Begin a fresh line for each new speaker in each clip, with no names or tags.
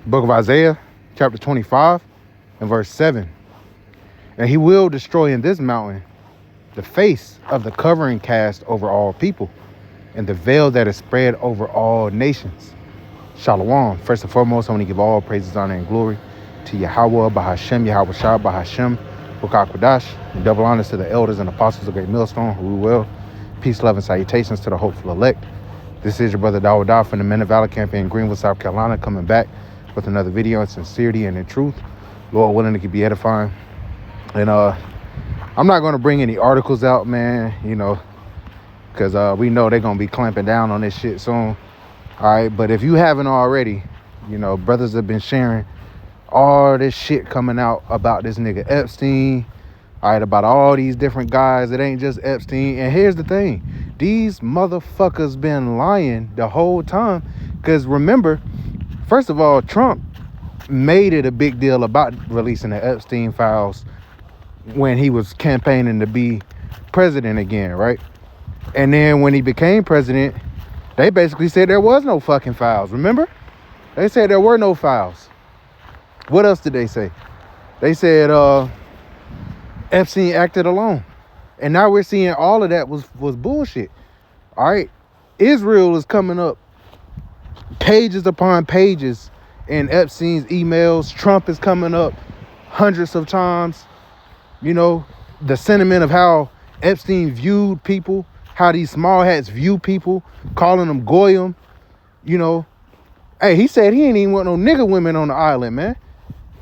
Book of Isaiah, chapter 25, and verse 7. And he will destroy in this mountain the face of the covering cast over all people, and the veil that is spread over all nations. Shalom. First and foremost, I want to give all praises, honor, and glory to Yahweh, Bahashem, Yahweh Shah, Bahashem, Bukakwadash, and double honors to the elders and apostles of Great Millstone, who rule well. Peace, love, and salutations to the hopeful elect. This is your brother Dawadah from the Men of Valor Camp in Greenville, South Carolina, coming back with another video in sincerity and in truth. Lord willing, it could be edifying. And I'm not going to bring any articles out, man, you know, because we know they're going to be clamping down on this shit soon. All right, but if you haven't already, you know, brothers have been sharing all this shit coming out about this nigga Epstein, all right, about all these different guys. It ain't just Epstein. And here's the thing. These motherfuckers been lying the whole time. Because remember, first of all, Trump made it a big deal about releasing the Epstein files when he was campaigning to be president again, right? And then when he became president, they basically said there was no fucking files. Remember? They said there were no files. What else did they say? They said Epstein acted alone. And now we're seeing all of that was bullshit. All right. Israel is coming up pages upon pages in Epstein's emails. Trump is coming up hundreds of times. You know, the sentiment of how Epstein viewed people, how these small hats view people, calling them goyim. You know, hey, he said he ain't even want no nigga women on the island, man.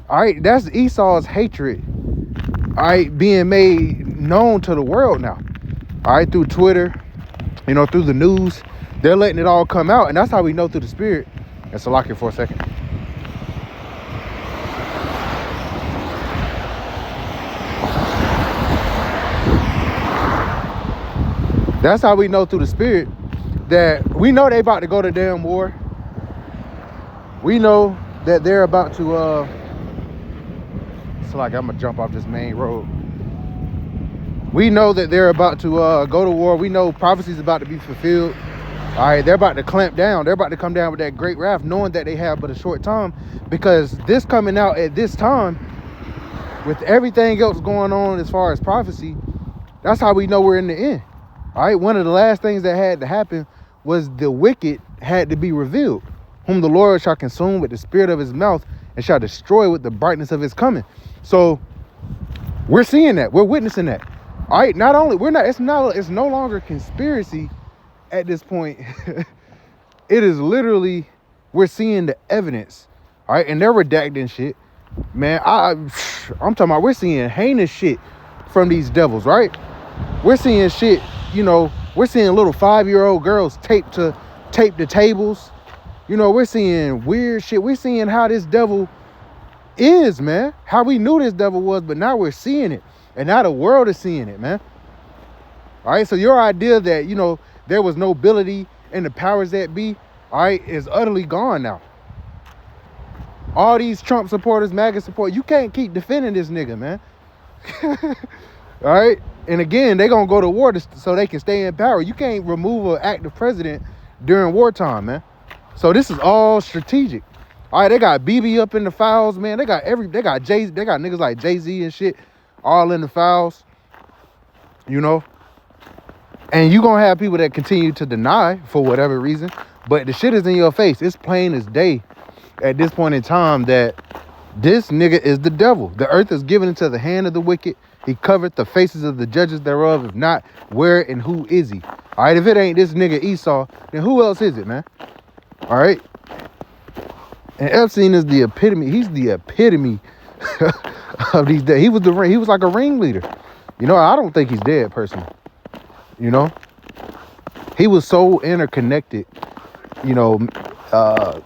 All right, that's Esau's hatred, all right, being made known to the world now. All right, through Twitter, you know, through the news, they're letting it all come out, and that's how we know through the spirit. And so lock it for a second. That's how we know through the spirit that we know they about to go to damn war. We know that they're about to it's like I'm gonna jump off this main road. We know that they're about to go to war. We know prophecy's about to be fulfilled. All right, they're about to clamp down. They're about to come down with that great wrath, knowing that they have but a short time, because this coming out at this time, with everything else going on as far as prophecy, that's how we know we're in the end. All right, one of the last things that had to happen was the wicked had to be revealed, whom the Lord shall consume with the spirit of his mouth and shall destroy with the brightness of his coming. So we're seeing that. We're witnessing that. All right, not only it's no longer conspiracy at this point. It is literally, we're seeing the evidence. All right, and they're redacting shit, man. I'm talking about, we're seeing heinous shit from these devils, right? We're seeing shit, you know, we're seeing little 5-year-old girls taped to tables. You know, we're seeing weird shit. We're seeing how this devil is, man. How we knew this devil was, but now we're seeing it. And now the world is seeing it, man. All right, so your idea that, you know, there was nobility in the powers that be, all right, is utterly gone now. All these Trump supporters, MAGA supporters, you can't keep defending this nigga, man. All right? And again, they're going to go to war so they can stay in power. You can't remove an active president during wartime, man. So this is all strategic. All right, they got BB up in the files, man. They got niggas like Jay-Z and shit all in the files, you know. And you gonna have people that continue to deny for whatever reason, but the shit is in your face. It's plain as day at this point in time that this nigga is the devil. The earth is given into the hand of the wicked. He covered the faces of the judges thereof. If not, where and who is he? All right, if it ain't this nigga Esau, then who else is it, man? All right. And Epstein is the epitome. He's the epitome of these days. He was like a ringleader. You know, I don't think he's dead, personally. You know, he was so interconnected, you know,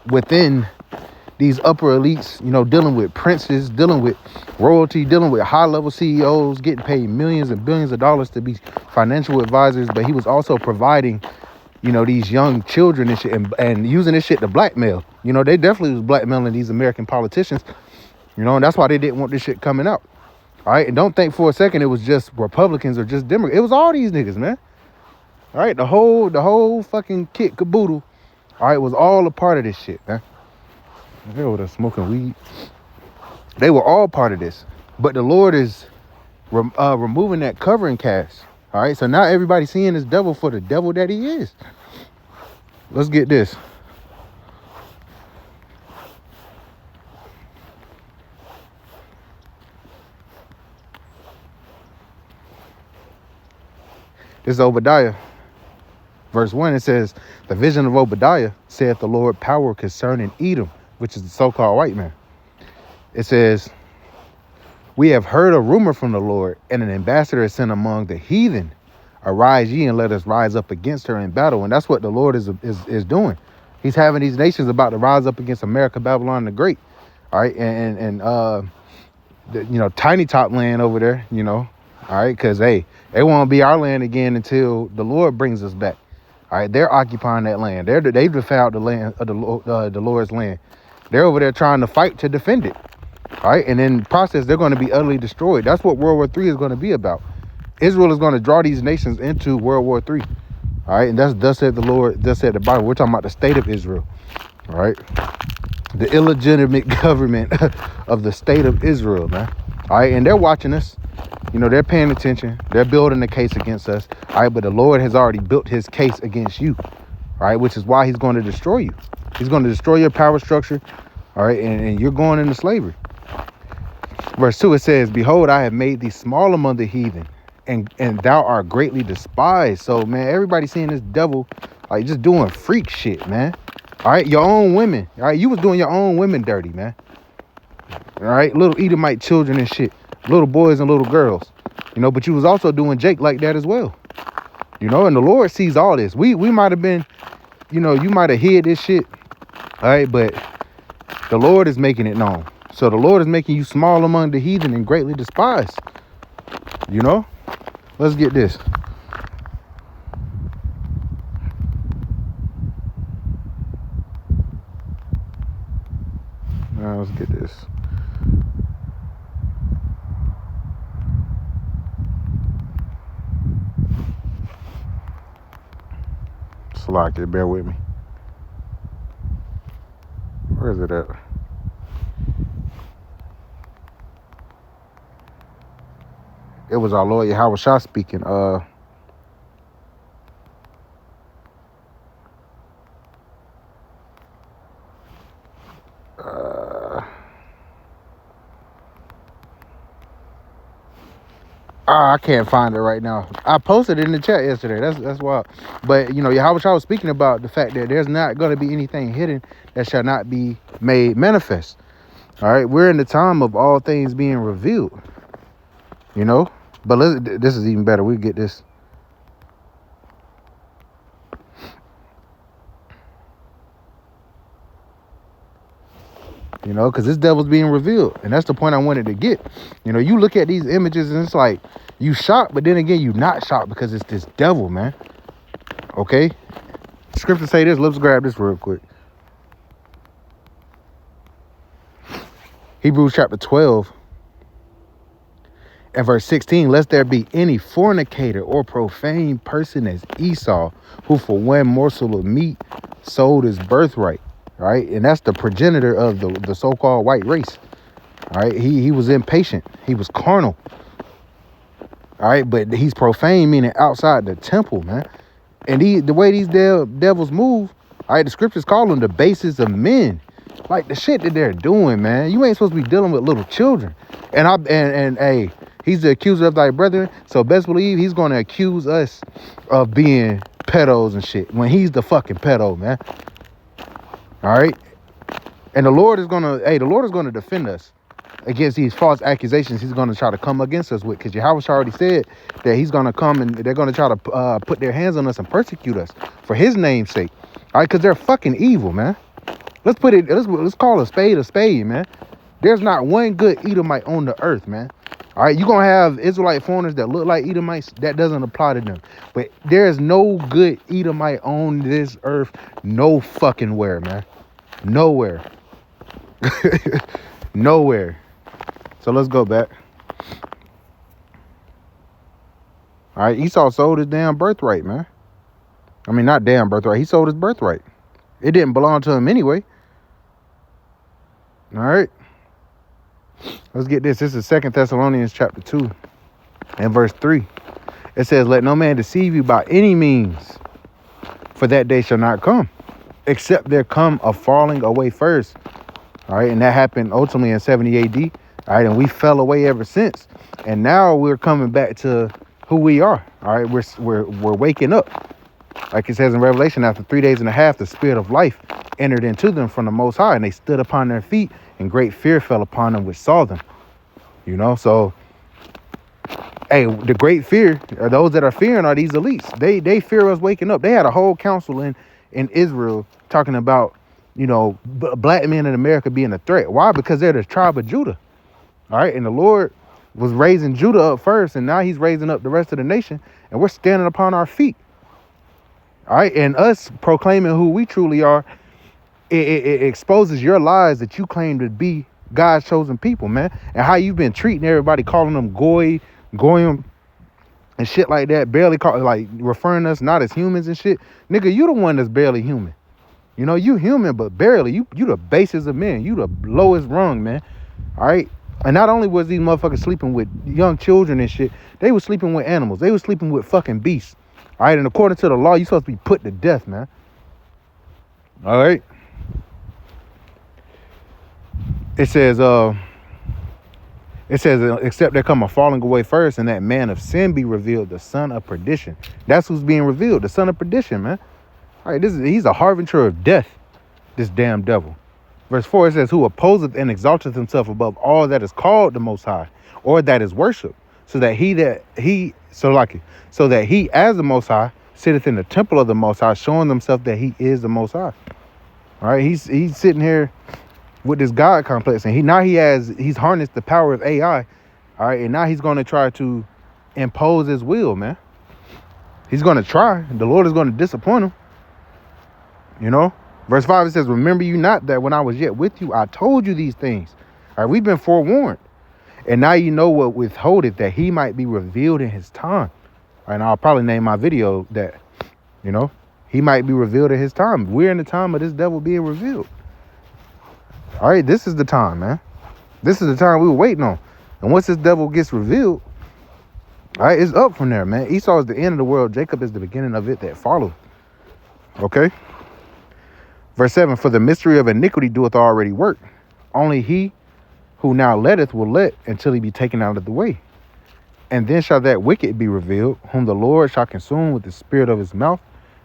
within these upper elites, you know, dealing with princes, dealing with royalty, dealing with high-level CEOs, getting paid millions and billions of dollars to be financial advisors. But he was also providing, you know, these young children and shit, and using this shit to blackmail. You know, they definitely was blackmailing these American politicians, you know, and that's why they didn't want this shit coming out. All right, and don't think for a second it was just Republicans or just Democrats. It was all these niggas, man. All right, the whole fucking kit caboodle, all right, was all a part of this shit, man. They were smoking weed. They were all part of this. But the Lord is removing that covering cast. All right, so now everybody's seeing this devil for the devil that he is. Let's get this. This is Obadiah. Verse 1, it says, the vision of Obadiah, saith the Lord, power concerning Edom, which is the so-called white man. It says, we have heard a rumor from the Lord, and an ambassador is sent among the heathen. Arise ye and let us rise up against her in battle. And that's what the Lord is doing. He's having these nations about to rise up against America, Babylon the Great. All right, tiny top land over there, all right, because hey, they won't be our land again until the Lord brings us back. All right, they're occupying that land. They've defiled the land of the Lord's land. They're over there trying to fight to defend it. All right, and in the process, they're going to be utterly destroyed. That's what World War III is going to be about. Israel is going to draw these nations into World War III. All right, and that's thus said the Lord, thus said the Bible. We're talking about the state of Israel. All right, the illegitimate government of the state of Israel, man. All right, and they're watching us. They're paying attention. They're building the case against us. All right, but the Lord has already built his case against you. All right, which is why he's going to destroy you. He's going to destroy your power structure. All right, and you're going into slavery. Verse 2, it says, behold, I have made thee small among the heathen, and thou art greatly despised. So, man, everybody's seeing this devil like just doing freak shit, man. All right, your own women. All right, you was doing your own women dirty, man. All right, little Edomite children and shit. Little boys and little girls, but you was also doing Jake like that as well, and the Lord sees all this. We might have been, you might have hid this shit, all right, but the Lord is making it known. So the Lord is making you small among the heathen and greatly despised, Let's get this. Let's get this. Slack it, bear with me. Where is it at? It was our Lord Yahweh Shah speaking. I can't find it right now. I posted it in the chat yesterday. That's why. But Yahweh Shah was speaking about the fact that there's not going to be anything hidden that shall not be made manifest. All right, we're in the time of all things being revealed. But this is even better. We get this. Because this devil's being revealed. And that's the point I wanted to get. You look at these images and it's like you shocked, but then again, you not shocked because it's this devil, man. Okay? Scripture say this. Let's grab this real quick. Hebrews chapter 12 and verse 16. Lest there be any fornicator or profane person as Esau, who for one morsel of meat sold his birthright. Right, and that's the progenitor of the so-called white race. All right, he was impatient. He was carnal. All right, but he's profane, meaning outside the temple, man. And the way these devils move, all right, the scriptures call them the bases of men. Like the shit that they're doing, man. You ain't supposed to be dealing with little children. And hey, he's the accuser of thy brethren. So best believe he's going to accuse us of being pedos and shit when he's the fucking pedo, man. All right. And the Lord is going to defend us against these false accusations he's going to try to come against us with. Because Yahweh already said that he's going to come and they're going to try to put their hands on us and persecute us for his name's sake. All right. Because they're fucking evil, man. Let's call a spade, man. There's not one good Edomite on the earth, man. All right. You're going to have Israelite foreigners that look like Edomites. That doesn't apply to them. But there's no good Edomite on this earth. No fucking where, man. Nowhere. Nowhere. So let's go back. All right, Esau sold his damn birthright, man. I mean, not damn birthright. He sold his birthright. It didn't belong to him anyway. All right. Let's get this. This is 2 Thessalonians chapter 2 and verse 3. It says, let no man deceive you by any means, for that day shall not come, except there come a falling away first. All right. And that happened ultimately in 70 AD. All right. And we fell away ever since. And now we're coming back to who we are. All right. We're waking up. Like it says in Revelation, after 3 days and a half, the spirit of life entered into them from the Most High, and they stood upon their feet, and great fear fell upon them which saw them. You know, so, hey, the great fear, or those that are fearing, are these elites. They fear us waking up. They had a whole council in Israel talking about, you know, black men in America being a threat. Why? Because they're the tribe of Judah. All right, and the Lord was raising Judah up first, and now he's raising up the rest of the nation, and we're standing upon our feet. All right, and us proclaiming who we truly are, it exposes your lies that you claim to be God's chosen people, man, and how you've been treating everybody, calling them goyim, and shit like that, barely like referring us not as humans and shit. Nigga, you the one that's barely human. You know, you human, but barely. You the basis of men. You the lowest rung, man. All right. And not only was these motherfuckers sleeping with young children and shit, they were sleeping with animals. They were sleeping with fucking beasts. All right, and according to the law, you're supposed to be put to death, man. All right. It says, except there come a falling away first, and that man of sin be revealed, the son of perdition. That's who's being revealed, the son of perdition, man. All right, he's a harbinger of death, this damn devil. Verse 4, it says, who opposeth and exalteth himself above all that is called the Most High, or that is worship, so that he as the Most High sitteth in the temple of the Most High, showing himself that he is the Most High. All right, he's sitting here with this God complex, and he's harnessed the power of AI. All right, and now he's going to try to impose his will, man. He's going to try. The Lord is going to disappoint him. You know, verse 5, it says, remember you not that when I was yet with you, I told you these things. All right, we've been forewarned. And now you know what withholdeth, that he might be revealed in his time. And I'll probably name my video that, you know, he might be revealed in his time. We're in the time of this devil being revealed. All right, this is the time, man. This is the time we were waiting on. And once this devil gets revealed, all right, it's up from there, man. Esau is the end of the world. Jacob is the beginning of it that followed. Okay. Verse 7, for the mystery of iniquity doeth already work. Only he who now letteth will let until he be taken out of the way. And then shall that wicked be revealed, whom the Lord shall consume with the spirit of his mouth,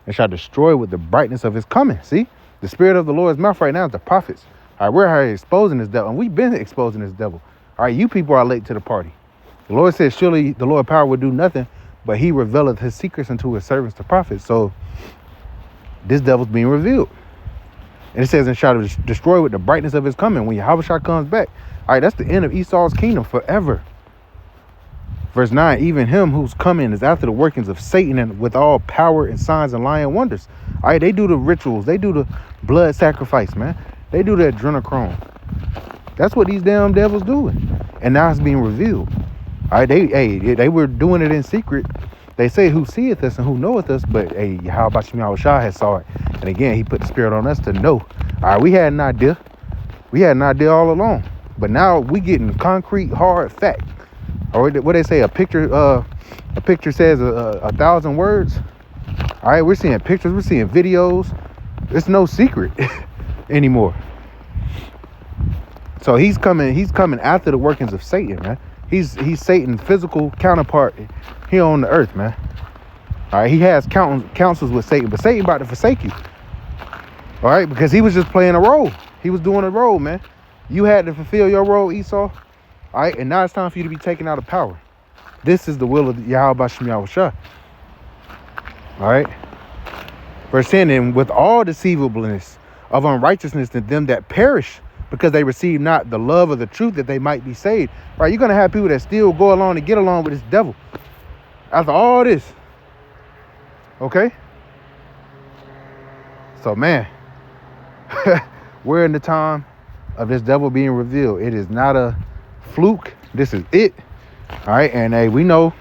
and shall destroy with the brightness of his coming. See, the spirit of the Lord's mouth right now is the prophets. All right, we're here exposing this devil, and we've been exposing this devil. All right, you people are late to the party. The Lord says, surely the Lord power will do nothing, but he revealeth his secrets unto his servants, the prophets. So this devil's being revealed. And it says, and shall destroy with the brightness of his coming. When Yahushua comes back, all right, that's the end of Esau's kingdom forever. Verse 9, even him whose coming is after the workings of Satan, and with all power and signs and lying wonders. All right, they do the rituals. They do the blood sacrifice, man. They do the adrenochrome. That's what these damn devils doing. And now it's being revealed. All right, they were doing it in secret. They say who seeth us and who knoweth us, but hey, how about Yahushua has saw it. And again, he put the spirit on us to know. All right, we had an idea. We had an idea all along. But now we getting concrete, hard fact. Or what they say, a picture says a 1,000 words. All right, we're seeing pictures, we're seeing videos. It's no secret anymore. So he's coming after the workings of Satan, man. He's Satan's physical counterpart here on the earth, man. All right, he has counsels with Satan, but Satan about to forsake you. All right, because he was just playing a role. He was doing a role, man. You had to fulfill your role, Esau. All right, and now it's time for you to be taken out of power. This is the will of Yahweh Shem Yahushua. All right. Verse 10, and with all deceivableness of unrighteousness to them that perish, because they receive not the love of the truth, that they might be saved. All right, you're going to have people that still go along and get along with this devil. After all this. Okay? So, man, we're in the time of this devil being revealed. It is not a fluke. This is it. All right, and hey, we know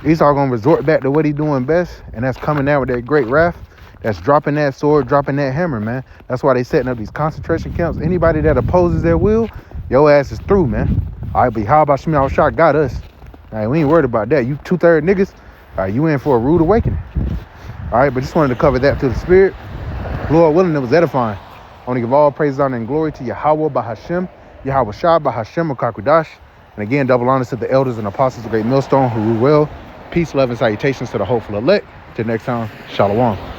Esau gonna resort back to what he's doing best, and that's coming out with that great wrath. that's dropping that sword, dropping that hammer, man. That's why they setting up these concentration camps. Anybody that opposes their will, your ass is through, man. All right, but how about Shimei Shah got us? All right, we ain't worried about that. You 2/3 niggas, all right, you in for a rude awakening. All right, but just wanted to cover that to the spirit. Lord willing, it was edifying. I want to give all praise, honor, and glory to Yahweh Bahashem, Yahweh Shah Bahashem Makakudash. And again, double honors to the elders and apostles of Great Millstone who rule well. Peace, love, and salutations to the hopeful elect. Till next time, Shalom.